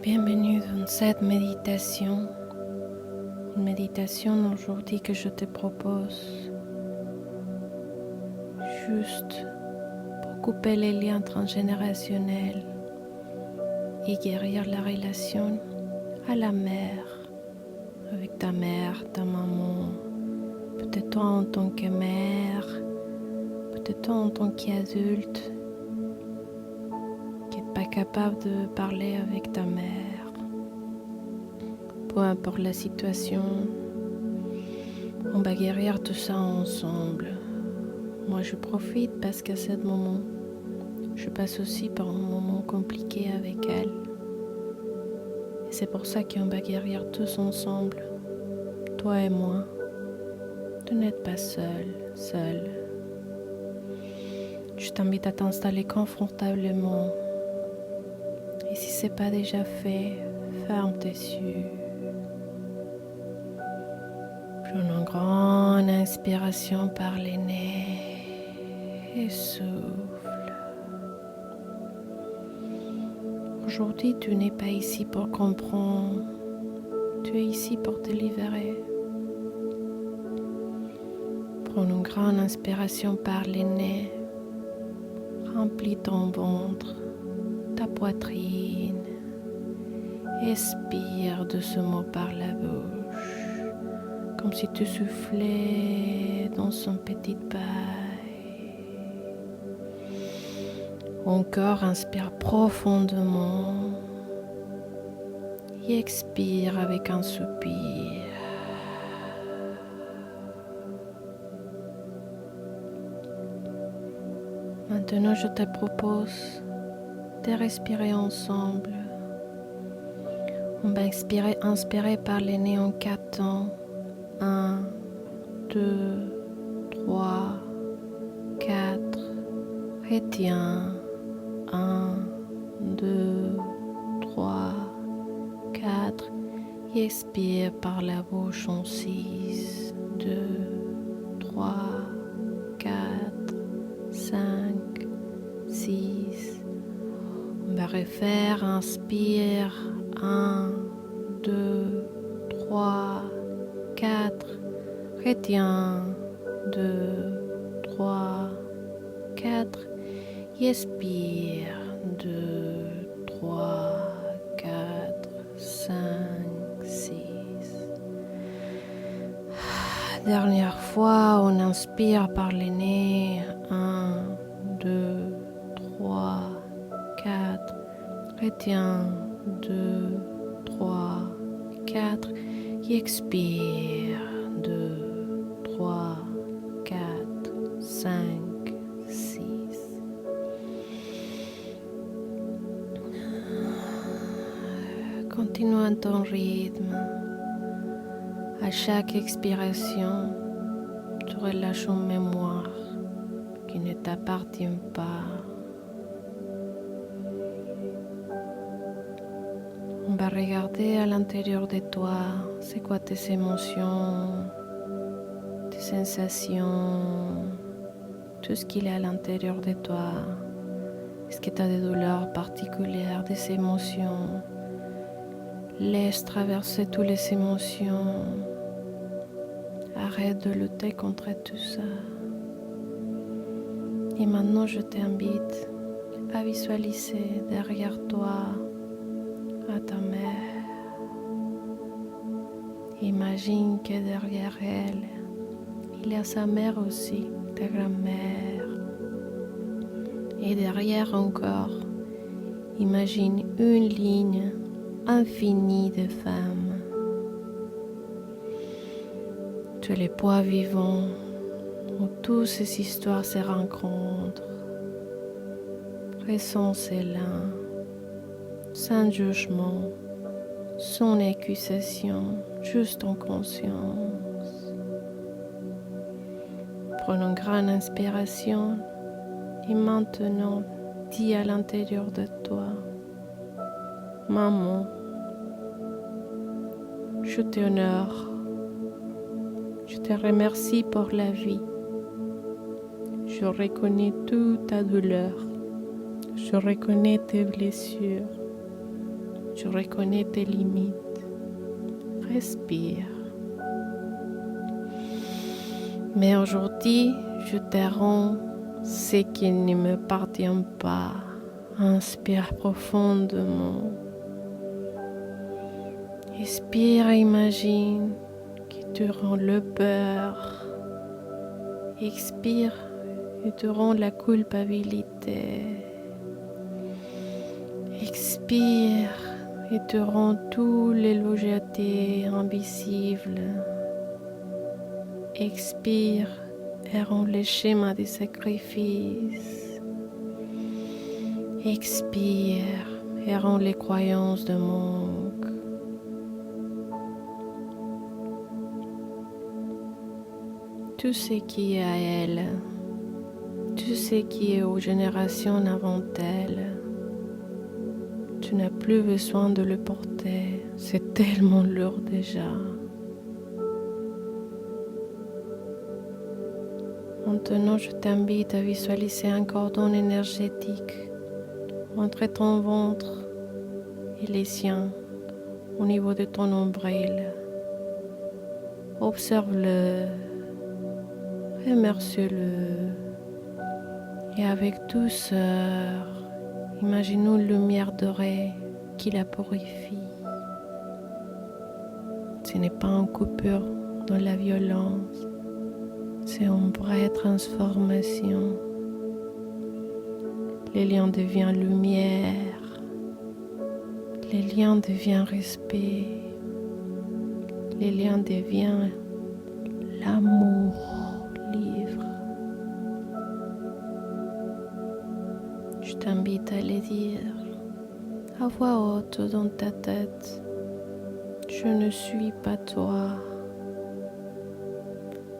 Bienvenue dans cette méditation. Une méditation aujourd'hui que je te propose juste pour couper les liens transgénérationnels et guérir la relation à la mère, avec ta mère, ta maman, peut-être toi en tant que mère, peut-être toi en tant qu'adulte qui n'est pas capable de parler avec ta mère. Peu importe la situation, on va guérir tout ça ensemble. Moi, je profite parce qu'à ce moment, je passe aussi par un moment compliqué avec elle. Et c'est pour ça qu'on va guérir tous ensemble, toi et moi. Tu n'es pas seul. Je t'invite à t'installer confortablement. Et si ce n'est pas déjà fait, ferme tes yeux. Prends une grande inspiration par les nez et souffle. Aujourd'hui, tu n'es pas ici pour comprendre, tu es ici pour te libérer. Prends une grande inspiration par les nez, remplis ton ventre, ta poitrine. Expire doucement par la bouche, comme si tu soufflais dans son petite paille. Encore inspire profondément et expire avec un soupir. Maintenant, je te propose de respirer ensemble. On va inspirer par les nez en 4 temps. 1, 2, 3, 4. Retiens. 1, 2, 3, 4. Et expire par la bouche en 6, 2, 3, 4, 5, 6. On va refaire. Inspire. 1, 2, 3, 4. Retiens. 2, 3, 4. Et expire. 2, 3, 4, 5, 6. Dernière fois, on inspire par les nez. 1, 2, 3, 4. Retiens. 2, 3, 4. Et expire. 2, 3, 4, 5, 6. Continue à ton rythme. À chaque expiration, tu relâches une mémoire qui ne t'appartient pas. On va regarder à l'intérieur de toi, c'est quoi tes émotions, tes sensations, tout ce qu'il y a à l'intérieur de toi. Est-ce que tu as des douleurs particulières, des émotions? Laisse traverser toutes les émotions. Arrête de lutter contre tout ça. Et maintenant, je t'invite à visualiser derrière toi à ta mère. Imagine que derrière elle, il y a sa mère aussi, ta grand-mère. Et derrière encore, imagine une ligne infinie de femmes. Tu es le poids vivant où toutes ces histoires se rencontrent. Ressens cela sans jugement, sans accusation, juste en conscience. Prends une grande inspiration et maintenant dis à l'intérieur de toi: Maman, je t'honore, je te remercie pour la vie. Je reconnais toute ta douleur, je reconnais tes blessures. Tu reconnais tes limites. Respire. Mais aujourd'hui, je te rends ce qui ne m'appartient pas. Inspire profondément. Expire et imagine que tu rends le peur. Expire et tu rends la culpabilité. Expire et tu rends tous les légèretés invisibles. Expire et rends les schémas de sacrifice. Expire et rends les croyances de manque. Tout ce qui est à elle, tout ce qui est aux générations avant elle, tu n'as plus besoin de le porter, c'est tellement lourd déjà. Maintenant, je t'invite à visualiser un cordon énergétique entre ton ventre et les siens au niveau de ton nombril. Observe-le, remercie-le et avec douceur, imaginons une lumière dorée qui la purifie. Ce n'est pas une coupure dans la violence, c'est une vraie transformation. Les liens deviennent lumière, les liens deviennent respect, les liens deviennent l'amour libre. Je t'invite à les dire à voix haute dans ta tête. Je ne suis pas toi.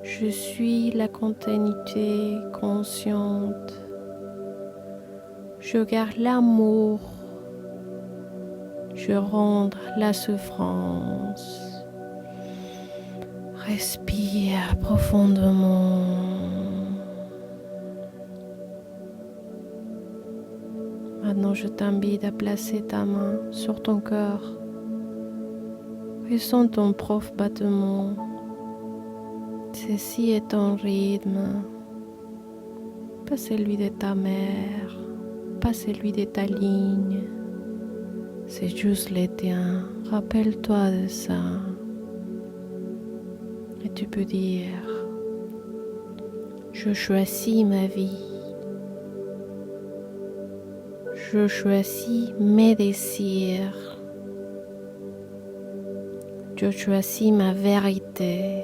Je suis la continuité consciente. Je garde l'amour. Je rends la souffrance. Respire profondément. Maintenant, je t'invite à placer ta main sur ton cœur. Ressens ton propre battement. Ceci est ton rythme, pas celui de ta mère, pas celui de ta ligne. C'est juste le tien. Rappelle-toi de ça. Et tu peux dire, je choisis ma vie. Je choisis mes désirs. Je choisis ma vérité.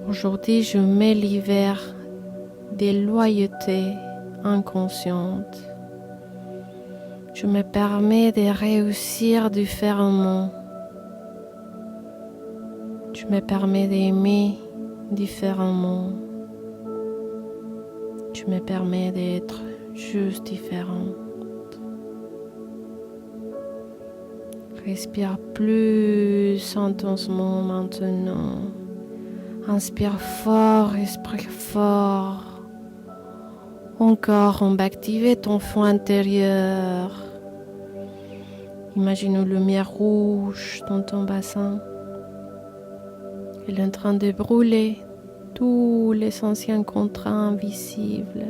Aujourd'hui, je me libère des loyautés inconscientes. Je me permets de réussir différemment. Je me permets d'aimer différemment. Je me permets d'être juste différent. Respire plus intensément maintenant. Inspire fort, respire fort. Encore, on va activer ton fond intérieur. Imagine une lumière rouge dans ton bassin. Elle est en train de brûler tous les anciens contrats invisibles.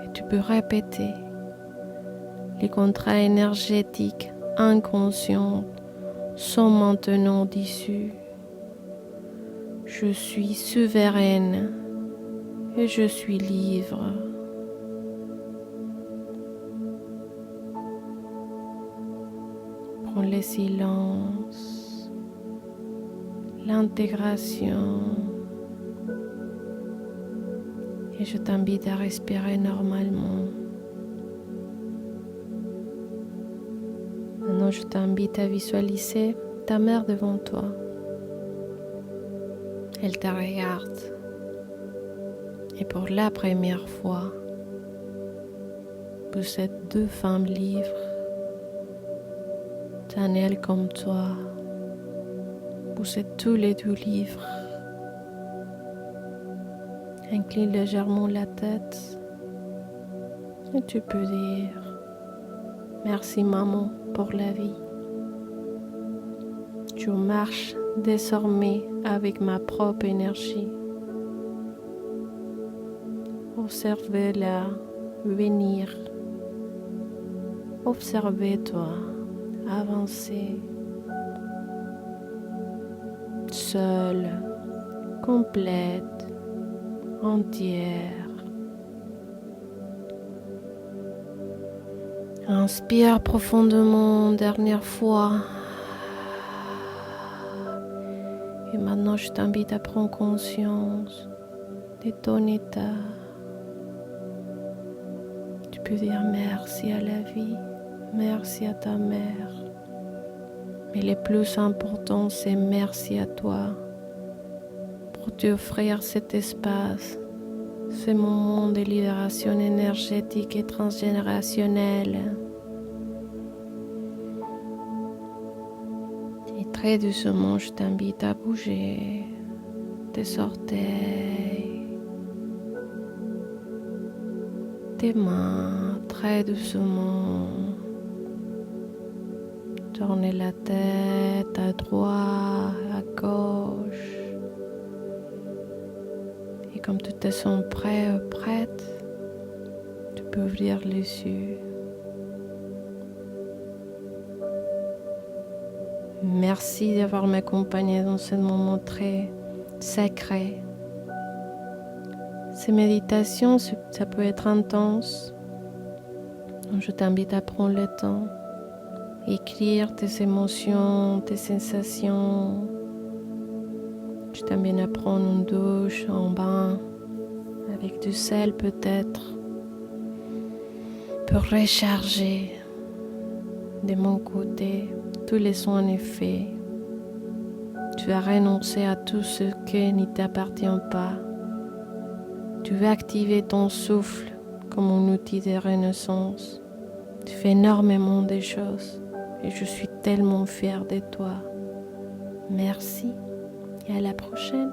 Et tu peux répéter les contrats énergétiques inconscients sont maintenant dissus. Je suis souveraine et je suis libre. Prends le silence, l'intégration et je t'invite à respirer normalement. Maintenant, je t'invite à visualiser ta mère devant toi. Elle te regarde. Et pour la première fois, vous êtes deux femmes libres. Daniel comme toi. Vous êtes tous les deux libres. Incline légèrement la tête. Et tu peux dire, Merci maman pour la vie. Je marche désormais avec ma propre énergie. Observez-la venir. Observez-toi avancer. Seule, complète, entière. Inspire profondément, dernière fois. Et maintenant, je t'invite à prendre conscience de ton état. Tu peux dire merci à la vie, merci à ta mère. Mais le plus important, c'est merci à toi pour t'offrir cet espace, ce moment de libération énergétique et transgénérationnelle. Et très doucement, je t'invite à bouger tes orteils, tes mains, très doucement. Tournez la tête à droite, à gauche. Et comme tu te sens prêt ou prête, tu peux ouvrir les yeux. Merci d'avoir m'accompagné dans ce moment très sacré. Ces méditations, ça peut être intense. Donc je t'invite à prendre le temps, écrire tes émotions, tes sensations. Je t'invite à prendre une douche, un bain, avec du sel peut-être, pour recharger de mon côté tous les soins faits. Tu vas renoncer à tout ce qui ne t'appartient pas. Tu veux activer ton souffle comme un outil de renaissance. Tu fais énormément de choses et je suis tellement fière de toi. Merci et à la prochaine.